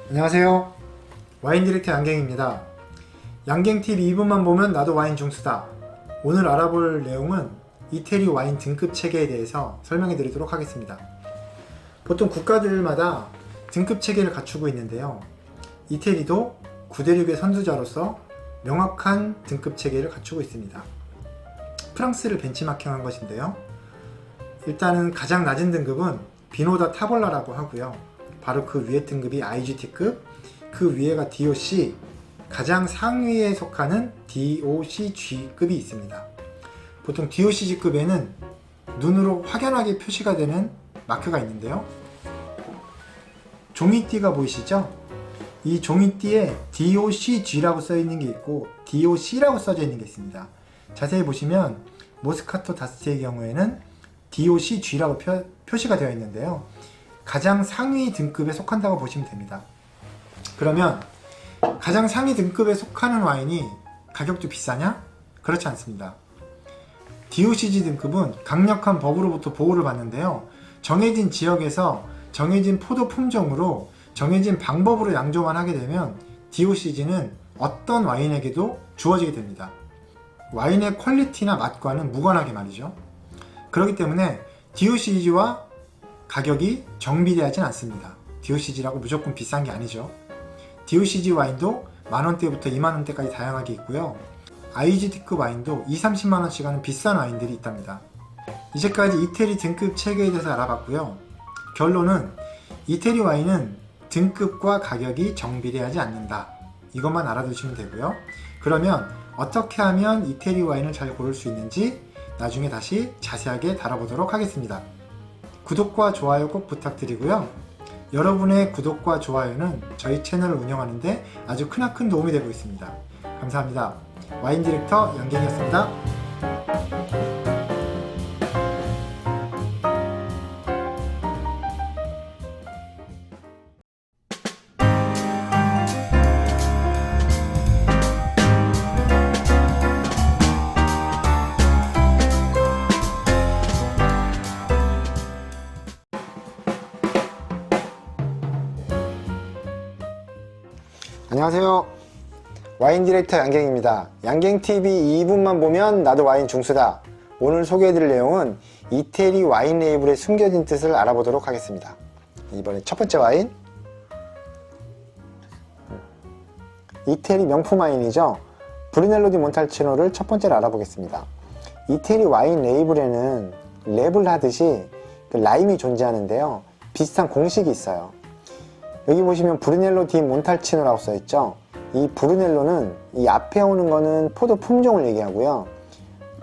안녕하세요. 와인 디렉터 양갱입니다. 양갱TV 2분만 보면 나도 와인 중수다. 오늘 알아볼 내용은 이태리 와인 등급 체계에 대해서 설명해 드리도록 하겠습니다. 보통 국가들마다 등급 체계를 갖추고 있는데요. 이태리도 구대륙의 선두자로서 명확한 등급 체계를 갖추고 있습니다. 프랑스를 벤치마킹한 것인데요. 일단은 가장 낮은 등급은 비노다 타볼라라고 하고요. 바로 그 위에 등급이 IGT급, 그 위에가 DOC, 가장 상위에 속하는 DOCG급이 있습니다. 보통 DOCG급에는 눈으로 확연하게 표시가 되는 마크가 있는데요. 종이띠가 보이시죠? 이 종이띠에 DOCG라고 써있는 게 있고 DOC라고 써져 있는 게 있습니다. 자세히 보시면 모스카토 다스티의 경우에는 DOCG라고 표시가 되어 있는데요. 가장 상위 등급에 속한다고 보시면 됩니다. 그러면 가장 상위 등급에 속하는 와인이 가격도 비싸냐? 그렇지 않습니다. DOCG 등급은 강력한 법으로부터 보호를 받는데요. 정해진 지역에서 정해진 포도 품종으로 정해진 방법으로 양조만 하게 되면 DOCG는 어떤 와인에게도 주어지게 됩니다. 와인의 퀄리티나 맛과는 무관하게 말이죠. 그렇기 때문에 DOCG와 가격이 정비되어진 않습니다. DOCG라고 무조건 비싼 게 아니죠. DOCG 와인도 만원대부터 2만원대까지 다양하게 있고요. IGT급 와인도 20-30만원씩 하는 비싼 와인들이 있답니다. 이제까지 이태리 등급 체계에 대해서 알아봤고요. 결론은 이태리 와인은 등급과 가격이 정비되어지 않는다. 이것만 알아두시면 되고요. 그러면 어떻게 하면 이태리 와인을 잘 고를 수 있는지 나중에 다시 자세하게 다뤄보도록 하겠습니다. 구독과 좋아요 꼭 부탁드리고요. 여러분의 구독과 좋아요는 저희 채널을 운영하는데 아주 크나큰 도움이 되고 있습니다. 감사합니다. 와인 디렉터 양갱이었습니다. 안녕하세요. 와인 디렉터 양갱입니다. 양갱TV 2분만 보면 나도 와인 중수다. 오늘 소개해드릴 내용은 이태리 와인 레이블의 숨겨진 뜻을 알아보도록 하겠습니다. 이번에 첫 번째 와인, 이태리 명품 와인이죠. 브루넬로 디 몬탈치노를 첫 번째로 알아보겠습니다. 이태리 와인 레이블에는 랩을 하듯이 그 라임이 존재하는데요. 비슷한 공식이 있어요. 여기 보시면 브루넬로 디 몬탈치노라고 써있죠. 이 브루넬로는 이 앞에 오는 거는 포도 품종을 얘기하고요.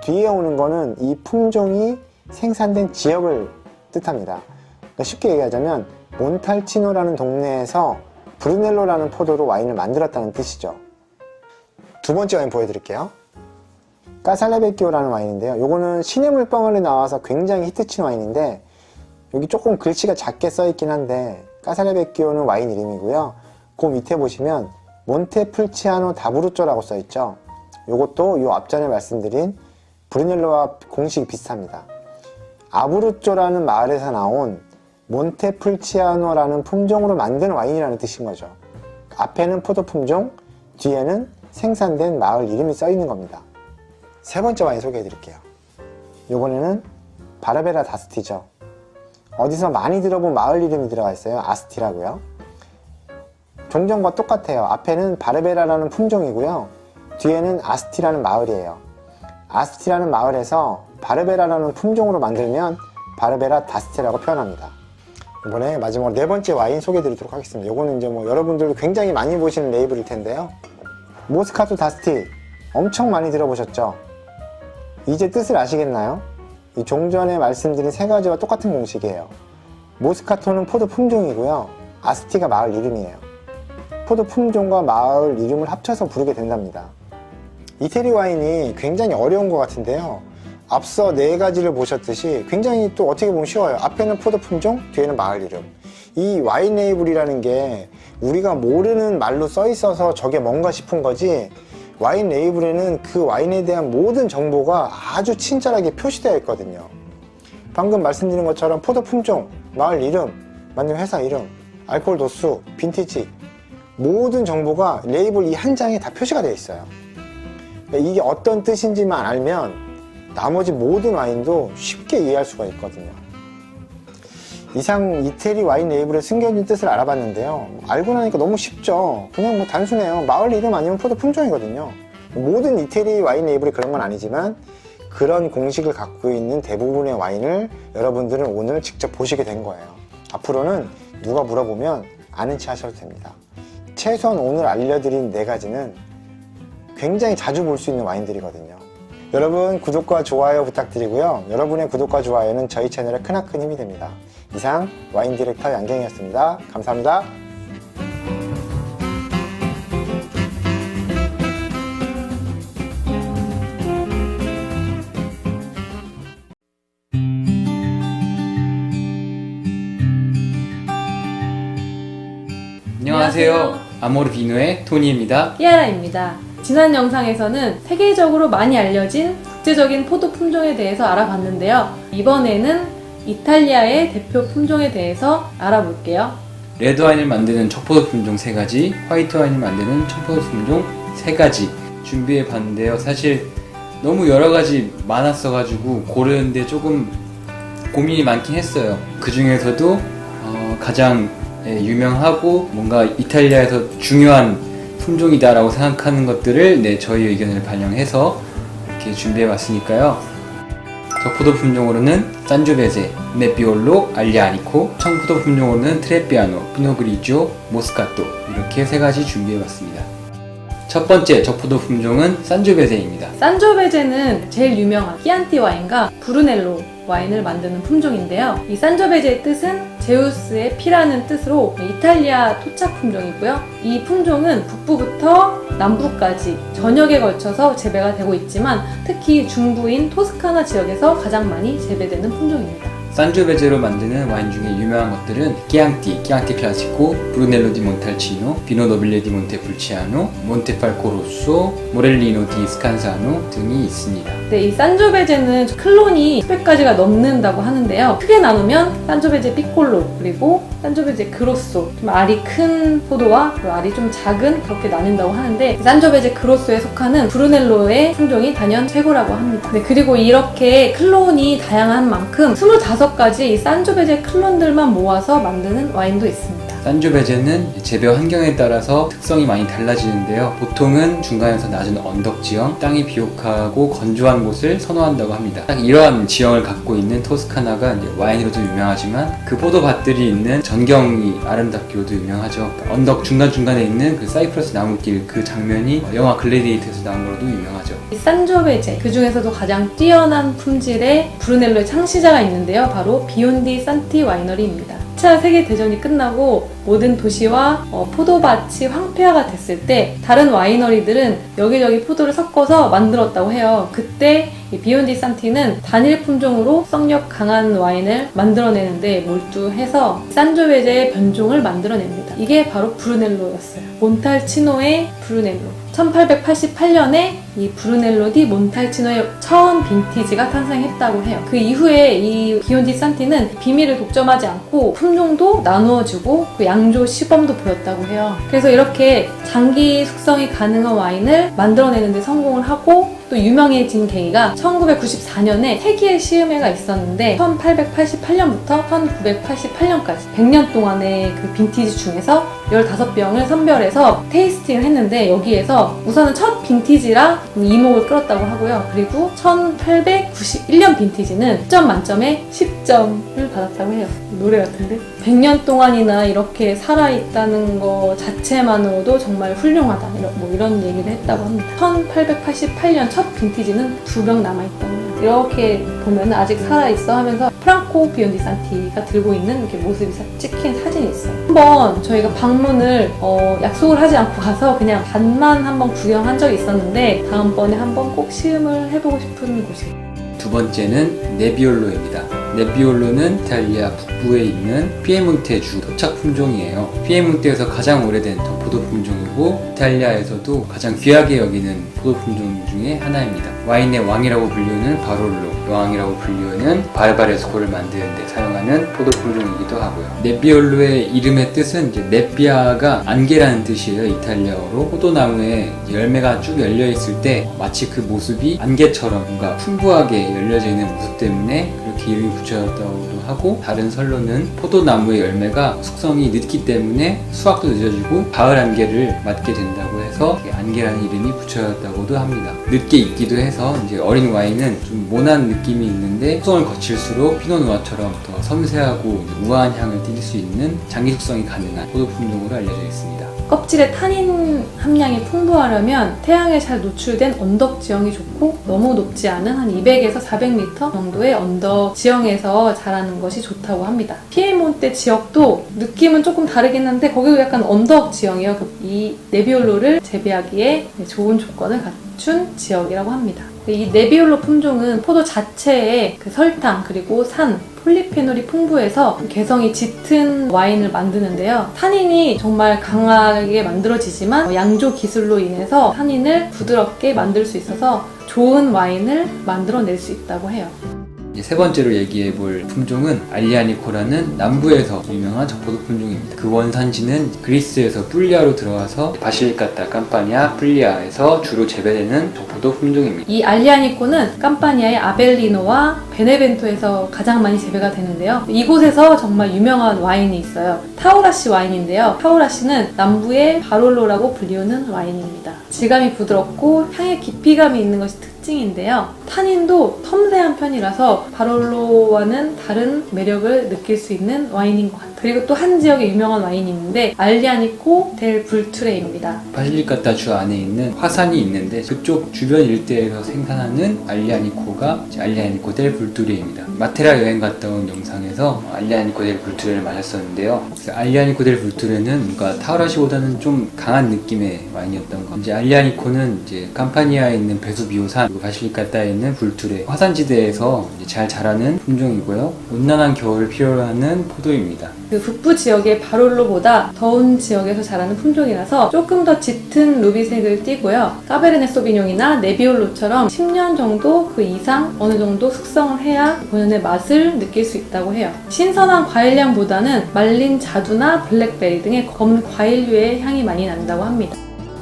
뒤에 오는 거는 이 품종이 생산된 지역을 뜻합니다. 그러니까 쉽게 얘기하자면 몬탈치노라는 동네에서 브루넬로라는 포도로 와인을 만들었다는 뜻이죠. 두 번째 와인 보여드릴게요. 까살레베끼오라는 와인인데요. 요거는 시냇물 뻥을리 나와서 굉장히 히트친 와인인데 여기 조금 글씨가 작게 써있긴 한데 까살레베끼오는 와인 이름이고요. 그 밑에 보시면 몬테풀치아노 다브루쪼라고 써있죠. 요것도 요 앞전에 말씀드린 브루넬로와 공식이 비슷합니다. 아브루쪼라는 마을에서 나온 몬테풀치아노라는 품종으로 만든 와인이라는 뜻인 거죠. 앞에는 포도 품종, 뒤에는 생산된 마을 이름이 써있는 겁니다. 세 번째 와인 소개해 드릴게요. 요번에는 바르베라 다스티죠. 어디서 많이 들어본 마을 이름이 들어가 있어요. 아스티라고요. 종전과 똑같아요. 앞에는 바르베라라는 품종이고요. 뒤에는 아스티라는 마을이에요. 아스티라는 마을에서 바르베라라는 품종으로 만들면 바르베라 다스티라고 표현합니다. 이번에 마지막으로 네 번째 와인 소개해 드리도록 하겠습니다. 이거는 이제 뭐 여러분들도 굉장히 많이 보시는 레이블일 텐데요. 모스카토 다스티 엄청 많이 들어보셨죠? 이제 뜻을 아시겠나요? 이 종전에 말씀드린 세 가지와 똑같은 공식이에요. 모스카토는 포도 품종이고요. 아스티가 마을 이름이에요. 포도 품종과 마을 이름을 합쳐서 부르게 된답니다. 이태리 와인이 굉장히 어려운 것 같은데요. 앞서 네 가지를 보셨듯이 굉장히 또 어떻게 보면 쉬워요. 앞에는 포도 품종, 뒤에는 마을 이름. 이 와인 레이블이라는 게 우리가 모르는 말로 써 있어서 저게 뭔가 싶은 거지, 와인 레이블에는 그 와인에 대한 모든 정보가 아주 친절하게 표시되어 있거든요. 방금 말씀드린 것처럼 포도 품종, 마을 이름, 만든 회사 이름, 알코올 도수, 빈티지 모든 정보가 레이블 이 한 장에 다 표시가 되어 있어요. 그러니까 이게 어떤 뜻인지만 알면 나머지 모든 와인도 쉽게 이해할 수가 있거든요. 이상 이태리 와인 레이블의 숨겨진 뜻을 알아봤는데요. 알고 나니까 너무 쉽죠. 그냥 뭐 단순해요. 마을 이름 아니면 포도 품종이거든요. 모든 이태리 와인 레이블이 그런 건 아니지만 그런 공식을 갖고 있는 대부분의 와인을 여러분들은 오늘 직접 보시게 된 거예요. 앞으로는 누가 물어보면 아는 체 하셔도 됩니다. 최소한 오늘 알려드린 4가지는 굉장히 자주 볼 수 있는 와인들이거든요. 여러분 구독과 좋아요 부탁드리고요. 여러분의 구독과 좋아요는 저희 채널에 크나큰 힘이 됩니다. 이상 와인 디렉터 양갱이었습니다. 감사합니다. 안녕하세요. 아모르비노의 토니입니다. 키아라입니다. 지난 영상에서는 세계적으로 많이 알려진 국제적인 포도 품종에 대해서 알아봤는데요. 이번에는 이탈리아의 대표 품종에 대해서 알아볼게요. 레드와인을 만드는 척포도 품종 3가지, 화이트 와인을 만드는 척포도 품종 3가지 준비해 봤는데요. 사실 너무 여러가지 많았어가지고 고르는데 조금 고민이 많긴 했어요. 그 중에서도 가장 유명하고 뭔가 이탈리아에서 중요한 품종이다라고 생각하는 것들을 저희 의견을 반영해서 이렇게 준비해 봤으니까요. 척포도 품종으로는 산조베제, 네비올로, 알리아니코, 청포도 품종으로는 트레피아노, 피노그리지오, 모스카토 이렇게 3가지 준비해 봤습니다. 첫 번째 척포도 품종은 산조베제입니다. 산조베제는 제일 유명한 키안티 와인과 브루넬로 와인을 만드는 품종인데요. 이 산조베제의 뜻은 제우스의 피라는 뜻으로 이탈리아 토착 품종이고요. 이 품종은 북부부터 남부까지 전역에 걸쳐서 재배가 되고 있지만 특히 중부인 토스카나 지역에서 가장 많이 재배되는 품종입니다. 산조베제로 만드는 와인 중에 유명한 것들은 끼앙띠 클라시코, 브루넬로 디 몬탈치노, 비노 노빌레 디 몬테풀치아노, 몬테팔코 로쏘, 모렐리노 디 스칸사노 등이 있습니다. 네, 이 산조베제는 클론이 수백 가지가 넘는다고 하는데요. 크게 나누면 산조베제 피콜로, 그리고 산조베제 그로소, 좀 알이 큰 포도와 알이 좀 작은 그렇게 나뉜다고 하는데 산조베제 그로소에 속하는 브루넬로의 품종이 단연 최고라고 합니다. 네, 그리고 이렇게 클론이 다양한 만큼 25가지 이 산조베제 클론들만 모아서 만드는 와인도 있습니다. 산조베제는 재배 환경에 따라서 특성이 많이 달라지는데요. 보통은 중간에서 낮은 언덕 지형, 땅이 비옥하고 건조한 곳을 선호한다고 합니다. 딱 이러한 지형을 갖고 있는 토스카나가 와인으로도 유명하지만 그 포도밭들이 있는 전경이 아름답기로도 유명하죠. 언덕 중간중간에 있는 그 사이프러스 나무길 그 장면이 영화 글래디에이터에서 나온 걸로도 유명하죠. 이 산조베제, 그 중에서도 가장 뛰어난 품질의 브루넬로의 창시자가 있는데요. 바로 비욘디 산티 와이너리입니다. 2차 세계대전이 끝나고 모든 도시와 포도밭이 황폐화가 됐을 때 다른 와이너리들은 여기저기 포도를 섞어서 만들었다고 해요. 그때 이 비욘디 산티는 단일 품종으로 성력 강한 와인을 만들어내는데 몰두해서 산조베제의 변종을 만들어냅니다. 이게 바로 브루넬로였어요. 몬탈치노의 브루넬로. 1888년에 이 브루넬로 디 몬탈치노의 처음 빈티지가 탄생했다고 해요. 그 이후에 이 비욘디 산티는 비밀을 독점하지 않고 품종도 나누어주고 그 양조 시범도 보였다고 해요. 그래서 이렇게 장기 숙성이 가능한 와인을 만들어내는데 성공을 하고 또 유명해진 계기가 1994년에 세계 시음회가 있었는데 1888년부터 1988년까지 100년 동안의 그 빈티지 중에서 15병을 선별해서 테이스팅을 했는데 여기에서 우선은 첫 빈티지라 이목을 끌었다고 하고요. 그리고 1891년 빈티지는 10점 만점에 10점을 받았다고 해요. 노래 같은데? 100년 동안이나 이렇게 살아있다는 거 자체만으로도 정말 훌륭하다. 이런 얘기를 했다고 합니다. 1888년 첫 빈티지는 2병 남아있다고 해요. 이렇게 보면 아직 살아있어 하면서 프랑코 비욘디 산티가 들고 있는 이렇게 모습이 찍힌 사진이 있어요. 한번 저희가 방문을 약속을 하지 않고 가서 그냥 반만 한번 구경한 적이 있었는데 다음번에 한번 꼭 시음을 해보고 싶은 곳이에요. 두 번째는 네비올로입니다. 네비올로는 이탈리아 북부에 있는 피에몬테주 토착 품종이에요. 피에몬테에서 가장 오래된 포도 품종이고 이탈리아에서도 가장 귀하게 여기는 포도 품종 중에 하나입니다. 와인의 왕이라고 불리우는 바롤로, 여왕이라고 불리우는 바르바레스코를 만드는 데 사용하는 포도 품종이기도 하고요. 네비올로의 이름의 뜻은 이제 네비아가 안개라는 뜻이에요. 이탈리아어로. 포도나무에 열매가 쭉 열려 있을 때 마치 그 모습이 안개처럼 뭔가 풍부하게 열려져 있는 모습 때문에 그렇게 이름이 붙여졌다고도 하고, 다른 설로는 포도나무의 열매가 숙성이 늦기 때문에 수확도 늦어지고 가을 안개를 맞게 된다고 해서 안개라는 이름이 붙여졌다고도 합니다. 늦게 익기도 해서 이제 어린 와인은 좀 모난 느낌이 있는데 숙성을 거칠수록 피노누아처럼 더 섬세하고 우아한 향을 띠릴 수 있는 장기 숙성이 가능한 포도 품종으로 알려져 있습니다. 껍질에 타닌 함량이 풍부하려면 태양에 잘 노출된 언덕 지형이 좋고, 너무 높지 않은 한 200에서 400m 정도의 언덕 지형에서 자라는 것이 좋다고 합니다. 피에몬테 지역도 느낌은 조금 다르긴 한데 거기도 약간 언덕 지형이에요. 이 네비올로를 재배하기에 좋은 조건을 갖춘 지역이라고 합니다. 이 네비올로 품종은 포도 자체에 그 설탕 그리고 산, 폴리페놀이 풍부해서 개성이 짙은 와인을 만드는데요. 타닌이 정말 강하게 만들어지지만 양조 기술로 인해서 타닌을 부드럽게 만들 수 있어서 좋은 와인을 만들어낼 수 있다고 해요. 세 번째로 얘기해 볼 품종은 알리아니코라는 남부에서 유명한 적포도 품종입니다. 그 원산지는 그리스에서 뿔리아로 들어와서 바실리카타 캄파니아 뿔리아에서 주로 재배되는 적포도 품종입니다. 이 알리아니코는 캄파니아의 아벨리노와 베네벤토에서 가장 많이 재배가 되는데요. 이곳에서 정말 유명한 와인이 있어요. 타우라시 와인인데요. 타우라시는 남부의 바롤로라고 불리우는 와인입니다. 질감이 부드럽고 향에 깊이감이 있는 것이 특징인데요. 타닌도 섬세한 편이라서 바롤로와는 다른 매력을 느낄 수 있는 와인인 것 같아요. 그리고 또 한 지역에 유명한 와인이 있는데 알리아니코 델 불투레입니다. 바실리카타 주 안에 있는 화산이 있는데 그쪽 주변 일대에서 생산하는 알리아니코가 알리아니코 델 불투레입니다. 마테라 여행 갔다 온 영상에서 알리아니코 델 불투레를 마셨었는데요. 그래서 알리아니코 델 불투레는 뭔가 타우라시보다는 좀 강한 느낌의 와인이었던 거. 이제 알리아니코는 이제 캄파니아에 있는 베수비오산, 그리고 바실리카타에 있는 불투레 화산지대에서 이제 잘 자라는 품종이고요. 온난한 겨울을 필요로 하는 포도입니다. 그 북부 지역의 바롤로보다 더운 지역에서 자라는 품종이라서 조금 더 짙은 루비색을 띠고요. 까베르네 소비뇽이나 네비올로처럼 10년 정도 그 이상 어느 정도 숙성을 해야 본연의 맛을 느낄 수 있다고 해요. 신선한 과일향보다는 말린 자두나 블랙베리 등의 검은 과일류의 향이 많이 난다고 합니다.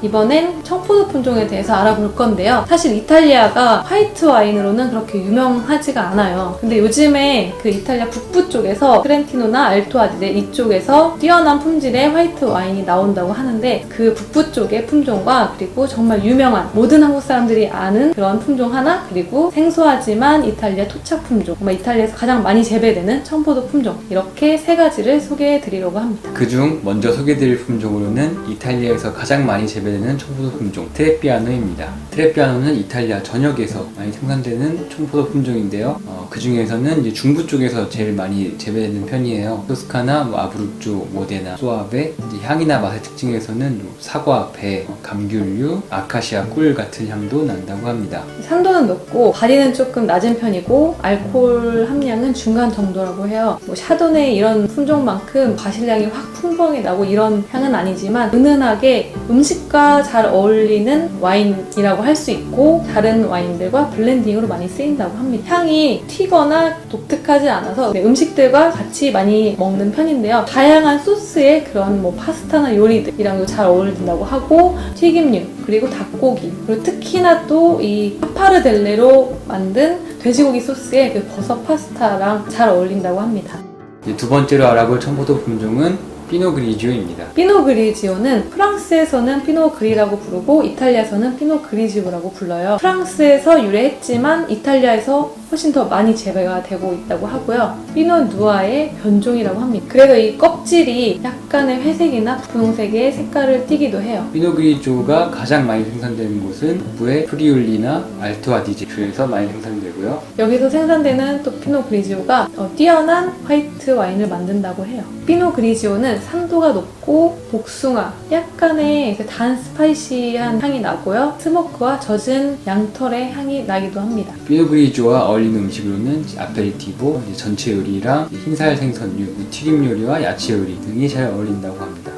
이번엔 청포도 품종에 대해서 알아볼 건데요. 사실 이탈리아가 화이트 와인으로는 그렇게 유명하지가 않아요. 근데 요즘에 그 이탈리아 북부 쪽에서 트렌티노나 알토 아디제 이쪽에서 뛰어난 품질의 화이트 와인이 나온다고 하는데, 그 북부 쪽의 품종과 그리고 정말 유명한 모든 한국 사람들이 아는 그런 품종 하나, 그리고 생소하지만 이탈리아 토착 품종, 정말 이탈리아에서 가장 많이 재배되는 청포도 품종, 이렇게 세 가지를 소개해 드리려고 합니다. 그중 먼저 소개드릴 품종으로는 이탈리아에서 가장 많이 재배되는 청포도 품종 트레피아노입니다. 트레피아노는 이탈리아 전역에서 많이 생산되는 청포도 품종인데요. 그 중에서는 이제 중부 쪽에서 제일 많이 재배되는 편이에요. 토스카나, 아브루조, 모데나, 소아베. 이제 향이나 맛의 특징에서는 사과, 배, 감귤류, 아카시아 꿀 같은 향도 난다고 합니다. 산도는 높고 바디는 조금 낮은 편이고 알코올 함량은 중간 정도라고 해요. 샤도네 이런 품종만큼 과실량이 확 풍부하게 나고 이런 향은 아니지만 은은하게 음식과 잘 어울리는 와인이라고 할 수 있고, 다른 와인들과 블렌딩으로 많이 쓰인다고 합니다. 향이 튀거나 독특하지 않아서 음식들과 같이 많이 먹는 편인데요. 다양한 소스에 그런 파스타나 요리들이랑도 잘 어울린다고 하고, 튀김류, 그리고 닭고기, 그리고 특히나 또 이 파파르델레로 만든 돼지고기 소스에 그 버섯 파스타랑 잘 어울린다고 합니다. 두 번째로 알아볼 청포도 품종은 피노 그리지오입니다. 피노 그리지오는 프랑스에서는 피노 그리라고 부르고 이탈리아에서는 피노 그리지오라고 불러요. 프랑스에서 유래했지만 이탈리아에서 훨씬 더 많이 재배가 되고 있다고 하고요. 피노 누아의 변종이라고 합니다. 그래서 이 껍질이 약간의 회색이나 분홍색의 색깔을 띠기도 해요. 피노 그리지오가 가장 많이 생산되는 곳은 북부의 프리울리나 알토 아디제 주에서 많이 생산되고요. 여기서 생산되는 또 피노 그리지오가 뛰어난 화이트 와인을 만든다고 해요. 피노 그리지오는 산도가 높고 복숭아, 약간의 단 스파이시한 향이 나고요. 스모크와 젖은 양털의 향이 나기도 합니다. 피노 그리지오와 어울리는 음식으로는 아페리티보, 전체 요리랑 흰살 생선류, 튀김 요리와 야채 요리 등이 잘 어울린다고 합니다.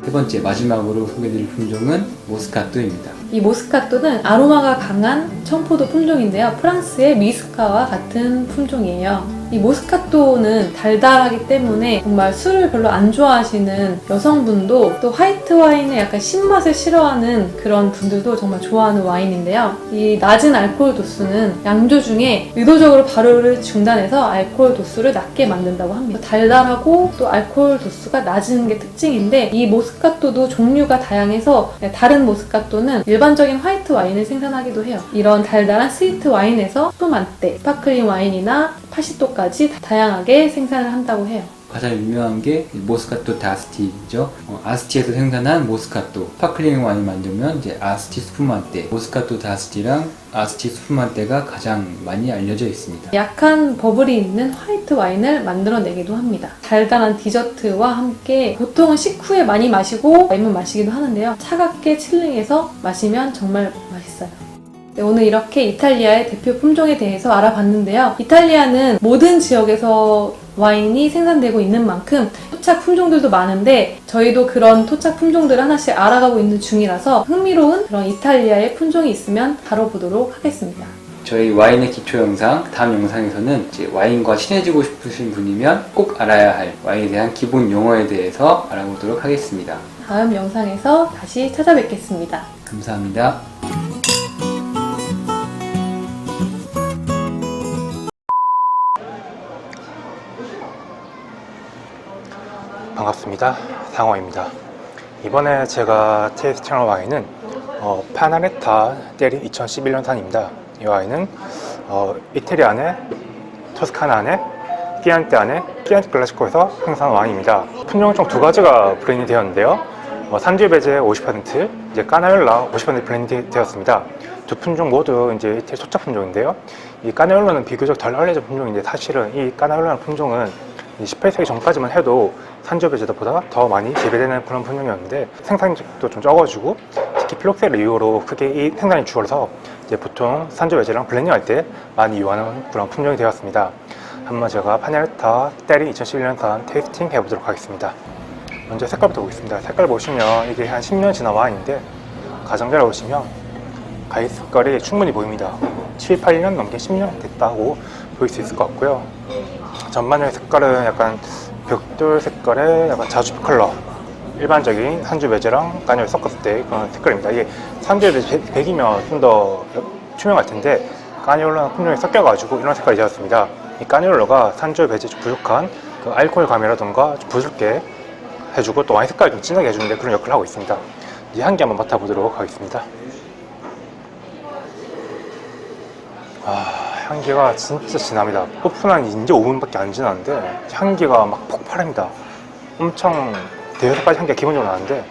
세 번째, 마지막으로 소개드릴 품종은 모스카토입니다. 이 모스카토는 아로마가 강한 청포도 품종인데요. 프랑스의 미스카와 같은 품종이에요. 이 모스카토는 달달하기 때문에 정말 술을 별로 안 좋아하시는 여성분도 또 화이트 와인의 약간 신맛을 싫어하는 그런 분들도 정말 좋아하는 와인인데요. 이 낮은 알코올 도수는 양조 중에 의도적으로 발효를 중단해서 알코올 도수를 낮게 만든다고 합니다. 달달하고 또 알코올 도수가 낮은 게 특징인데 이 모스카토도 종류가 다양해서 다른 모스카토는 일반적인 화이트 와인을 생산하기도 해요. 이런 달달한 스위트 와인에서 스푸만테, 스파클링 와인이나 파시토까지 다양하게 생산을 한다고 해요. 가장 유명한 게 모스카토 다스티죠. 아스티에서 생산한 모스카토, 스파클링 와인 만들면 이제 아스티 스푸만테, 모스카토 다스티랑 아스티 스푸만테가 가장 많이 알려져 있습니다. 약한 버블이 있는 화이트 와인을 만들어내기도 합니다. 달달한 디저트와 함께 보통은 식후에 많이 마시고 레몬 마시기도 하는데요. 차갑게 칠링해서 마시면 정말 맛있어요. 네, 오늘 이렇게 이탈리아의 대표 품종에 대해서 알아봤는데요. 이탈리아는 모든 지역에서 와인이 생산되고 있는 만큼 토착 품종들도 많은데 저희도 그런 토착 품종들을 하나씩 알아가고 있는 중이라서 흥미로운 그런 이탈리아의 품종이 있으면 다뤄보도록 하겠습니다. 저희 와인의 기초 영상, 다음 영상에서는 이제 와인과 친해지고 싶으신 분이면 꼭 알아야 할 와인에 대한 기본 용어에 대해서 알아보도록 하겠습니다. 다음 영상에서 다시 찾아뵙겠습니다. 감사합니다. 반갑습니다. 상호입니다. 이번에 제가 테이스팅할 와인은 파나레타 때리 2011년산입니다. 이 와인은 이태리 안에 토스카나 안에 끼안테 안에 끼안테 클라시코에서 생산한 와인입니다. 품종은 총 두 가지가 브랜딩 되었는데요. 산주 배제 50%, 이제 까나올라 50% 브랜딩 되었습니다. 두 품종 모두 이제 이태리 토착 품종인데요. 이 까나올라는 비교적 덜 알려진 품종인데 사실은 이 까나올라는 품종은 18세기 전까지만 해도 산주 배제보다 더 많이 재배되는 그런 품종이었는데 생산량도 좀 적어지고 특히 필록세를 이유로 크게 이 생산이 줄어서 이제 보통 산주 배제랑 블렌딩할 때 많이 이용하는 그런 품종이 되었습니다. 한번 제가 파나레타 때리 2011년산 테이스팅 해보도록 하겠습니다. 먼저 색깔부터 보겠습니다. 색깔 보시면 이게 한 10년 지난 와인인데 가장자를 보시면 가위 색깔이 충분히 보입니다. 7, 8년 넘게 10년 됐다고 보일 수 있을 것 같고요. 전반적인 색깔은 약간 벽돌 색깔의 약간 자주빛 컬러, 일반적인 산주 배제랑 까냐를 섞었을 때 그런 색깔입니다. 이게 산주 배제 100이면 좀 더 투명할 텐데 까냐올라는 품종이 섞여가지고 이런 색깔이 되었습니다. 이 까냐올라가 산주 배제 좀 부족한 그 알코올 감이라던가 좀 부드럽게 해주고 또 와인 색깔을 좀 진하게 해주는데 그런 역할을 하고 있습니다. 이 향기 한번 맡아보도록 하겠습니다. 향기가 진짜 진합니다. 오픈한 이제 5분밖에 안 지났는데 향기가 막 폭발합니다. 엄청 대여섯 가지 향기가 기본적으로 나는데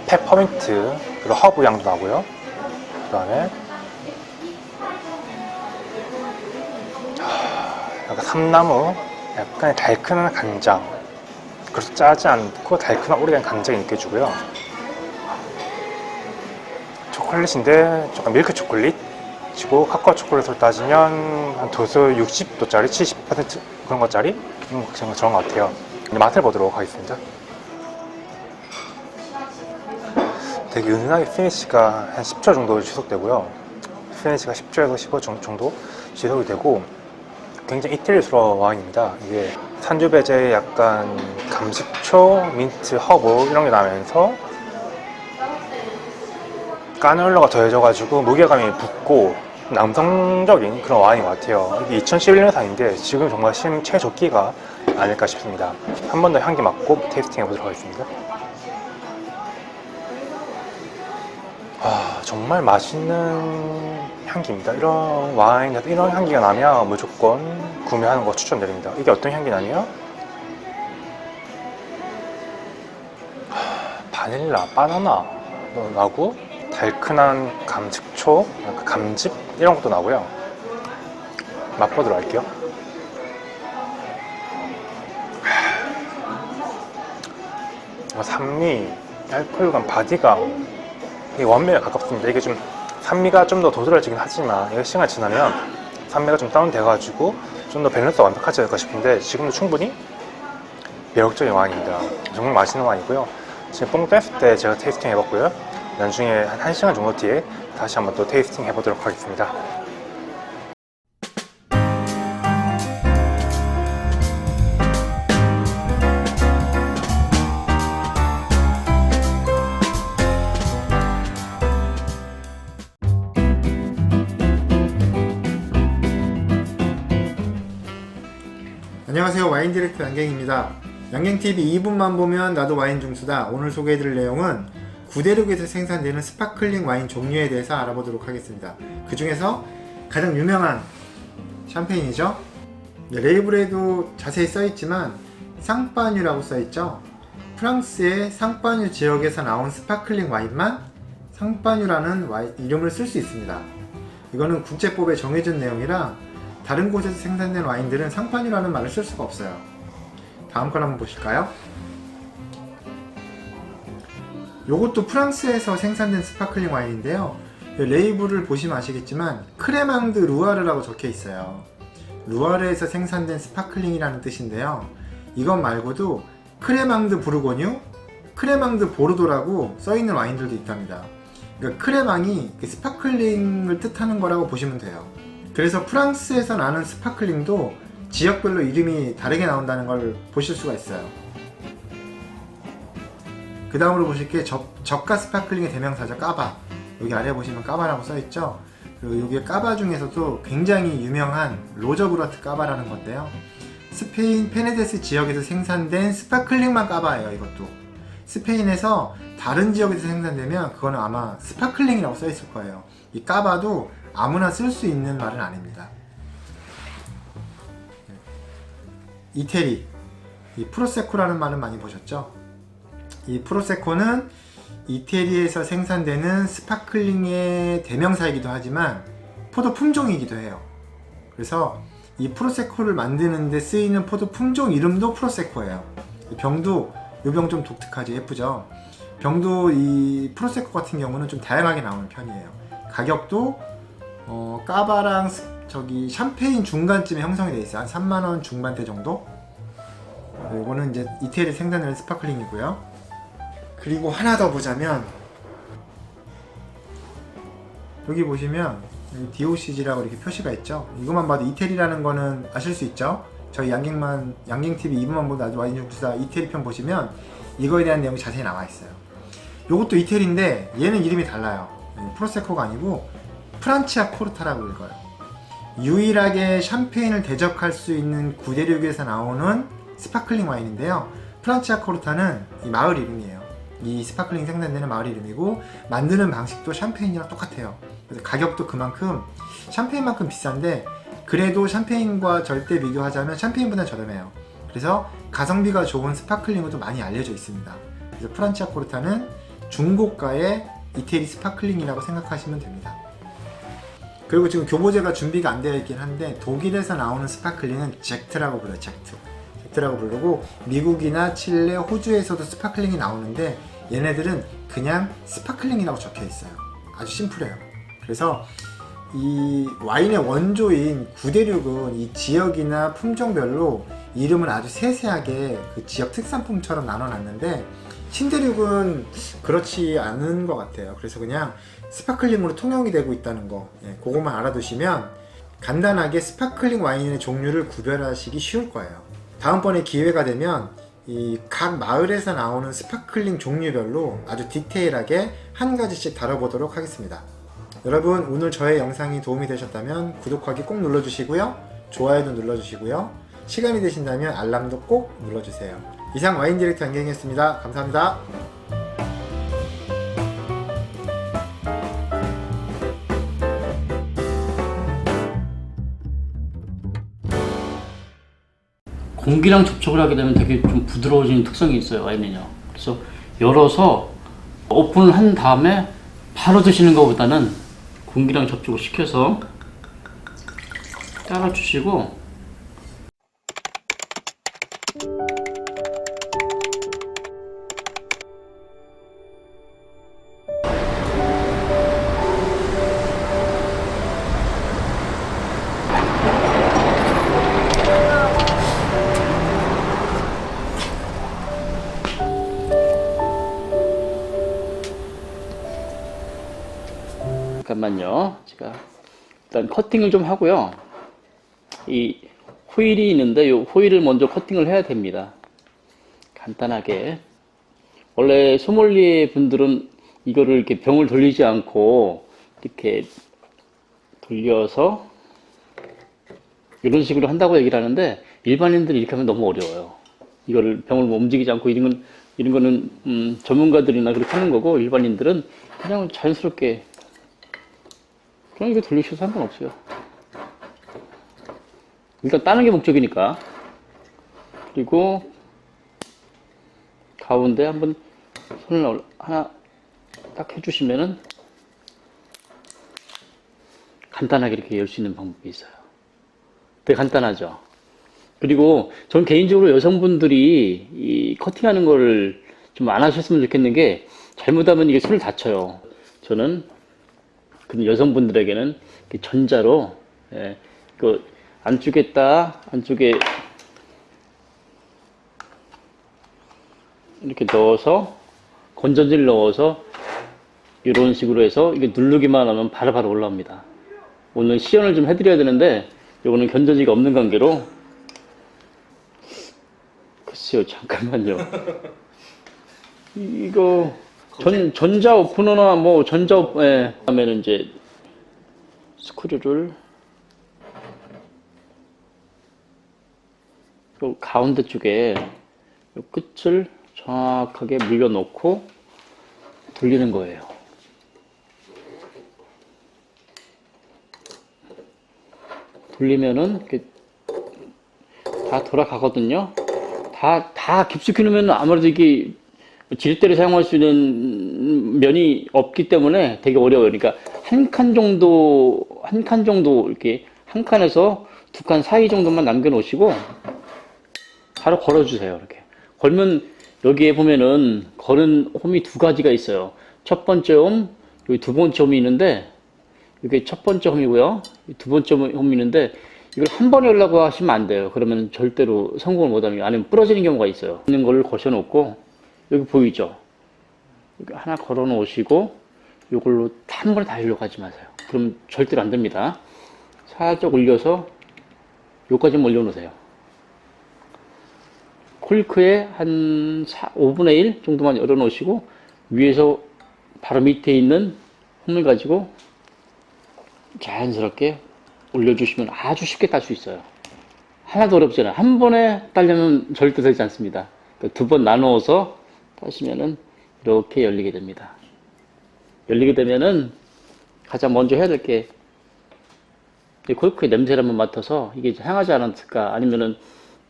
페퍼민트 그리고 허브 향도 나고요. 그 다음에 약간 삼나무, 약간 달큰한 간장, 그래서 짜지 않고 달큰한 오래된 간장이 느껴지고요. 초콜릿인데 조금 밀크 초콜릿 치고 카카오 초콜릿으로 따지면 한 도수 60도짜리 70% 그런 것짜리 저런 것 같아요. 이제 맛을 보도록 하겠습니다. 되게 은은하게 피니쉬가 한 10초 정도 지속되고요. 피니쉬가 10초에서 15초 정도 지속이 되고 굉장히 이태리스러운 와인입니다. 이게 산주 배제에 약간 감식초, 민트, 허브 이런 게 나면서 까놀라가 더해져가지고 무게감이 붙고 남성적인 그런 와인인 것 같아요. 이게 2011년산인데 지금 정말 심 최적기가 아닐까 싶습니다. 한 번 더 향기 맡고 테이스팅 해보도록 하겠습니다. 정말 맛있는 향기입니다. 이런 와인, 이런 향기가 나면 무조건 구매하는 거 추천드립니다. 이게 어떤 향기 나냐? 바닐라, 바나나 나고 달큰한 감식초, 감즙 이런 것도 나고요. 맛보도록 할게요. 산미, 알코올감, 바디감 이게 완벽에 가깝습니다. 이게 좀 산미가 좀 더 도드라지긴 하지만 이게 시간이 지나면 산미가 좀 다운돼가지고 좀 더 밸런스가 완벽하지 않을까 싶은데 지금도 충분히 매력적인 와인입니다. 정말 맛있는 와인이고요. 지금 뽕 뺐을 때 제가 테이스팅 해봤고요. 나중에 한 1시간 정도 뒤에 다시 한번 또 테이스팅 해보도록 하겠습니다. 안녕하세요. 와인 디렉터 양갱입니다. 양갱TV 2분만 보면 나도 와인 중수다. 오늘 소개해드릴 내용은 구대륙에서 생산되는 스파클링 와인 종류에 대해서 알아보도록 하겠습니다. 그 중에서 가장 유명한 샴페인이죠. 레이블에도 자세히 써있지만 쌍파뉴라고 써있죠. 프랑스의 쌍파뉴 지역에서 나온 스파클링 와인만 쌍파뉴라는 이름을 쓸 수 있습니다. 이거는 국제법에 정해진 내용이라 다른 곳에서 생산된 와인들은 쌍파뉴라는 말을 쓸 수가 없어요. 다음 걸 한번 보실까요? 요것도 프랑스에서 생산된 스파클링 와인인데요. 레이블을 보시면 아시겠지만 크레망드 루아르라고 적혀 있어요. 루아르에서 생산된 스파클링이라는 뜻인데요. 이것 말고도 크레망드 부르고뉴, 크레망드 보르도라고 써있는 와인들도 있답니다. 그러니까 크레망이 스파클링을 뜻하는 거라고 보시면 돼요. 그래서 프랑스에서 나는 스파클링도 지역별로 이름이 다르게 나온다는 걸 보실 수가 있어요. 그 다음으로 보실 게 저가 스파클링의 대명사죠. 까바. 여기 아래 보시면 까바라고 써있죠. 그리고 여기 까바 중에서도 굉장히 유명한 로저브라트 까바라는 건데요. 스페인 페네데스 지역에서 생산된 스파클링만 까바예요. 이것도 스페인에서 다른 지역에서 생산되면 그거는 아마 스파클링이라고 써있을 거예요. 이 까바도 아무나 쓸 수 있는 말은 아닙니다. 이태리, 이 프로세코라는 말은 많이 보셨죠? 이 프로세코는 이태리에서 생산되는 스파클링의 대명사이기도 하지만 포도 품종이기도 해요. 그래서 이 프로세코를 만드는 데 쓰이는 포도 품종 이름도 프로세코예요. 병도, 이 병 좀 독특하죠? 예쁘죠? 병도 이 프로세코 같은 경우는 좀 다양하게 나오는 편이에요. 가격도 까바랑 샴페인 중간쯤에 형성이 되어 있어요. 한 3만원 중반대 정도? 이거는 이제 이태리 생산되는 스파클링이고요. 그리고 하나 더 보자면 여기 보시면 DOCG라고 이렇게 표시가 있죠. 이것만 봐도 이태리라는 거는 아실 수 있죠. 저희 양갱TV 2분만 보도 아주 와인 중수다 이태리 편 보시면 이거에 대한 내용이 자세히 나와 있어요. 요것도 이태리인데 얘는 이름이 달라요. 프로세코가 아니고 프란치아 코르타라고 읽어요. 유일하게 샴페인을 대적할 수 있는 구대륙에서 나오는 스파클링 와인인데요. 프란치아 코르타는 이 마을 이름이에요. 이 스파클링 생산되는 마을 이름이고 만드는 방식도 샴페인이랑 똑같아요. 그래서 가격도 그만큼 샴페인만큼 비싼데 그래도 샴페인과 절대 비교하자면 샴페인보다 저렴해요. 그래서 가성비가 좋은 스파클링으로도 많이 알려져 있습니다. 그래서 프란치아 코르타는 중고가의 이태리 스파클링이라고 생각하시면 됩니다. 그리고 지금 교보제가 준비가 안 되어 있긴 한데 독일에서 나오는 스파클링은 젝트라고 불러요. 젝트라고 부르고 미국이나 칠레, 호주에서도 스파클링이 나오는데 얘네들은 그냥 스파클링이라고 적혀 있어요. 아주 심플해요. 그래서 이 와인의 원조인 구대륙은 이 지역이나 품종별로 이름을 아주 세세하게 그 지역 특산품처럼 나눠놨는데 신대륙은 그렇지 않은 것 같아요. 그래서 그냥 스파클링으로 통용이 되고 있다는 거, 그것만 알아두시면 간단하게 스파클링 와인의 종류를 구별하시기 쉬울 거예요. 다음번에 기회가 되면 이 각 마을에서 나오는 스파클링 종류별로 아주 디테일하게 한 가지씩 다뤄보도록 하겠습니다. 여러분, 오늘 저의 영상이 도움이 되셨다면 구독하기 꼭 눌러주시고요. 좋아요도 눌러주시고요. 시간이 되신다면 알람도 꼭 눌러주세요. 이상 와인 디렉터 양갱이었습니다. 감사합니다. 공기랑 접촉을 하게 되면 되게 좀 부드러워지는 특성이 있어요, 와인은요. 그래서 열어서 오픈을 한 다음에 바로 드시는 것보다는 공기랑 접촉을 시켜서 따라주시고 잠깐만요. 제가 일단 커팅을 좀 하고요. 이 호일이 있는데 이 호일을 먼저 커팅을 해야 됩니다. 간단하게. 원래 소믈리에 분들은 이거를 이렇게 병을 돌리지 않고 이렇게 돌려서 이런 식으로 한다고 얘기를 하는데, 일반인들이 이렇게 하면 너무 어려워요. 이거를 병을 움직이지 않고 이런 거는 전문가들이나 그렇게 하는 거고, 일반인들은 그냥 자연스럽게 그냥 이거 돌리셔도 상관없어요. 일단 따는 게 목적이니까. 그리고 가운데 한번 손을 하나 딱 해주시면은 간단하게 이렇게 열 수 있는 방법이 있어요. 되게 간단하죠. 그리고 전 개인적으로 여성분들이 이 커팅하는 걸 좀 안 하셨으면 좋겠는 게, 잘못하면 이게 손을 다쳐요. 저는 그 여성분들에게는 전자로, 그 안쪽에 이렇게 넣어서, 건전지를 넣어서 이런 식으로 해서 이게 누르기만 하면 바로바로 올라옵니다. 오늘 시연을 좀 해드려야 되는데 요거는 건전지가 없는 관계로, 글쎄요, 잠깐만요. 이거 전자 오프너나 뭐 하면은 이제 스크류를 요 가운데 쪽에 요 끝을 정확하게 물려놓고 돌리는 거예요. 돌리면은 이렇게 다 돌아가거든요. 다 깊숙이 넣으면 아무래도 이게 지렛대를 사용할 수 있는 면이 없기 때문에 되게 어려워요. 그러니까 한 칸 정도 이렇게 한 칸에서 두 칸 사이 정도만 남겨 놓으시고 바로 걸어주세요. 이렇게 걸면 여기에 보면은 걸은 홈이 두 가지가 있어요. 첫 번째 홈, 여기 두 번째 홈이 있는데, 이게 첫 번째 홈이고요. 두 번째 홈이 있는데, 이걸 한 번에 열라고 하시면 안 돼요. 그러면 절대로 성공을 못 하는 게, 아니면 부러지는 경우가 있어요. 있는 거를 거셔 놓고, 여기 보이죠? 여기 하나 걸어 놓으시고, 이걸로 한 번에 다 열려고 하지 마세요. 그럼 절대로 안 됩니다. 살짝 올려서, 여기까지만 올려놓으세요. 콜크에 한 5분의 1 정도만 열어 놓으시고, 위에서 바로 밑에 있는 홈을 가지고 자연스럽게 올려주시면 아주 쉽게 딸 수 있어요. 하나도 어렵지 않아요. 한 번에 따려면 절대 되지 않습니다. 두 번 나누어서 따시면은 이렇게 열리게 됩니다. 열리게 되면은 가장 먼저 해야 될 게, 콜크의 냄새를 한번 맡아서 이게 향하지 않았을까, 아니면은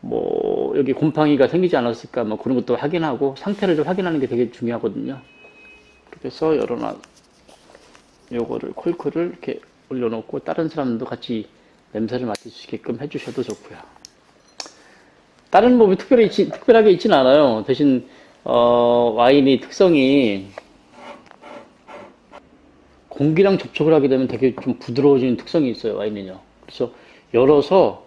뭐 여기 곰팡이가 생기지 않았을까, 뭐 그런 것도 확인하고 상태를 좀 확인하는 게 되게 중요하거든요. 그래서 요거를 콜크를 이렇게 올려놓고 다른 사람도 같이 냄새를 맡을 수 있게끔 해주셔도 좋고요. 다른 법이 특별하게 있지는 않아요. 대신 와인의 특성이 공기랑 접촉을 하게 되면 되게 좀 부드러워지는 특성이 있어요. 와인은요. 그래서 열어서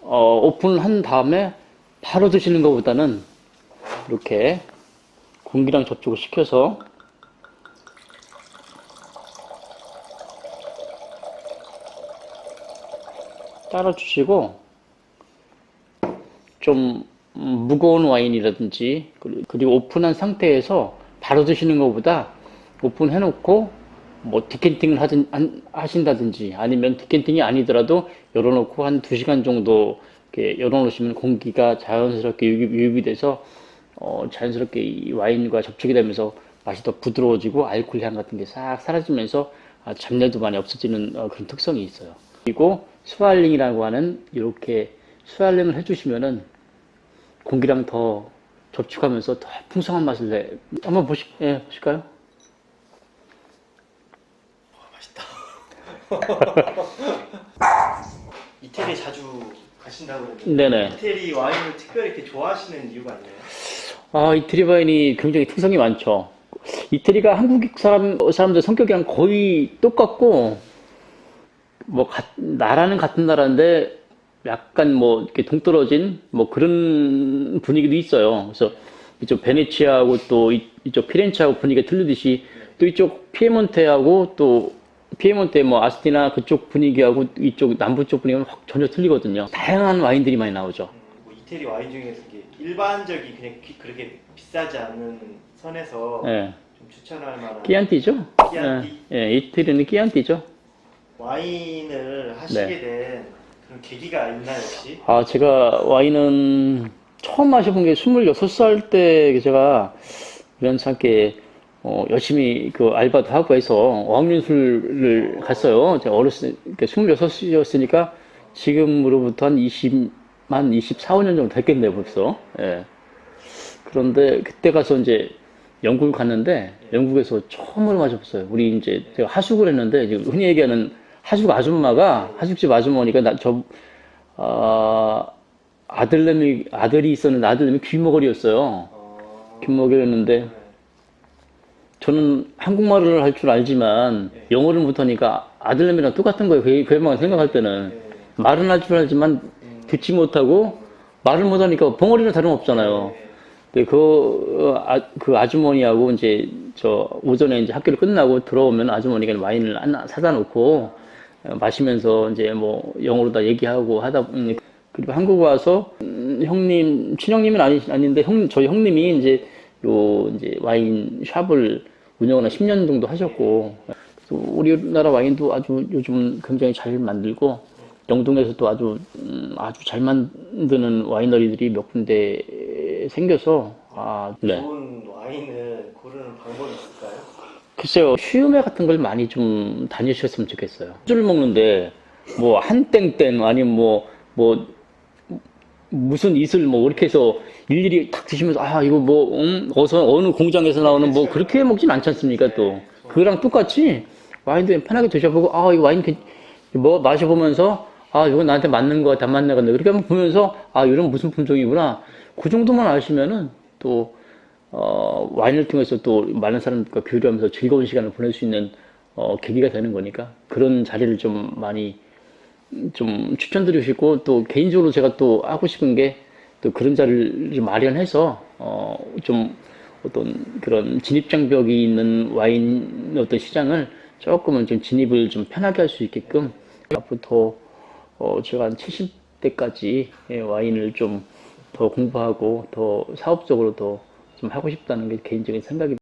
오픈을 한 다음에 바로 드시는 것보다는 이렇게 공기랑 접촉을 시켜서 따라주시고, 좀 무거운 와인이라든지, 그리고 오픈한 상태에서 바로 드시는 것보다 오픈해놓고 뭐 디캔팅을 하신다든지, 아니면 디캔팅이 아니더라도 열어놓고 한 2시간 정도 이렇게 열어놓으시면 공기가 자연스럽게 유입이 돼서 자연스럽게 이 와인과 접촉이 되면서 맛이 더 부드러워지고 알코올 향 같은 게 싹 사라지면서 잡내도 많이 없어지는 그런 특성이 있어요. 그리고 스와일링이라고 하는, 이렇게 스와일링을 해주시면은 공기랑 더 접촉하면서 더 풍성한 맛을 내. 한번 보실까요? 이태리 자주 가신다고 그랬는데, 네네. 이태리 와인을 특별히 이렇게 좋아하시는 이유가 있나요? 이태리 와인이 굉장히 특성이 많죠. 이태리가 한국 사람들 성격이랑 거의 똑같고, 뭐 나라는 같은 나라인데 약간 뭐 이렇게 동떨어진 뭐 그런 분위기도 있어요. 그래서 이쪽 베네치아하고 또 이쪽 피렌체하고 분위기가 틀리듯이, 또 이쪽 피에몬테하고 또 피에몬테 뭐 아스티나 그쪽 분위기하고 이쪽 남부 쪽 분위기는 확 전혀 틀리거든요. 다양한 와인들이 많이 나오죠. 뭐 이태리 와인 중에서 이게 일반적인 그냥 그렇게 비싸지 않는 선에서 예. 좀 추천할 만한 끼안티죠? 끼안티? 예, 이태리는 끼안티죠. 와인을 하시게 네. 된 그런 계기가 있나요 혹시? 아, 제가 와인은 처음 마셔본 게 26살 때 제가 우연찮게 열심히 그 알바도 하고 해서 어학연수를 갔어요. 제가 어렸을 때 26이었으니까 지금으로부터 한 24, 5년 정도 됐겠네요, 벌써. 예. 그런데 그때 가서 이제 영국을 갔는데 영국에서 처음으로 마셔봤어요. 우리 이제 제가 하숙을 했는데 이제 흔히 얘기하는 하숙 아줌마가 하숙집 아주머니가 아들이 있었는데 아들내미 귀머거리였어요. 귀머거리였는데 저는 한국말을 할 줄 알지만 영어를 못하니까 아들내미랑 똑같은 거예요. 그 애만 생각할 때는 말은 할 줄 알지만 듣지 못하고 말을 못하니까 벙어리나 다름없잖아요. 근데 그 아주머니하고 이제 저 오전에 이제 학교를 끝나고 들어오면 아주머니가 와인을 하나 사다 놓고 마시면서 이제 뭐 영어로 다 얘기하고 하다 그리고 한국 와서 형님 친형님은 아닌데 저희 형님이 이제 이제 와인 샵을 운영을 한 10년 정도 하셨고 그래서 우리나라 와인도 아주 요즘 굉장히 잘 만들고 영동에서도 아주 잘 만드는 와이너리들이 몇 군데 생겨서 네. 좋은 와인을 고르는 방법이 있을까요? 글쎄요, 쉬음회 같은 걸 많이 좀 다니셨으면 좋겠어요. 술을 먹는데, 뭐, 한 땡땡, 아니면 뭐, 무슨 이슬, 뭐, 이렇게 해서 일일이 탁 드시면서, 이거 뭐, 어느 공장에서 나오는 뭐, 그렇게 먹진 않지 않습니까, 또. 그거랑 똑같이 와인도 편하게 드셔보고, 이 와인, 뭐, 마셔보면서, 이건 나한테 맞는 거 같아, 안 맞는 거 같아. 그렇게 한번 보면서, 이런 무슨 품종이구나. 그 정도만 아시면은, 또, 와인을 통해서 또 많은 사람들과 교류하면서 즐거운 시간을 보낼 수 있는 계기가 되는 거니까 그런 자리를 좀 많이 좀 추천드리고 싶고 또 개인적으로 제가 또 하고 싶은 게 또 그런 자리를 마련해서 좀 어떤 그런 진입장벽이 있는 와인 어떤 시장을 조금은 좀 진입을 좀 편하게 할 수 있게끔 앞으로 더 제가 한 70대까지 와인을 좀 더 공부하고 더 사업적으로 더 좀 하고 싶다는 게 개인적인 생각입니다.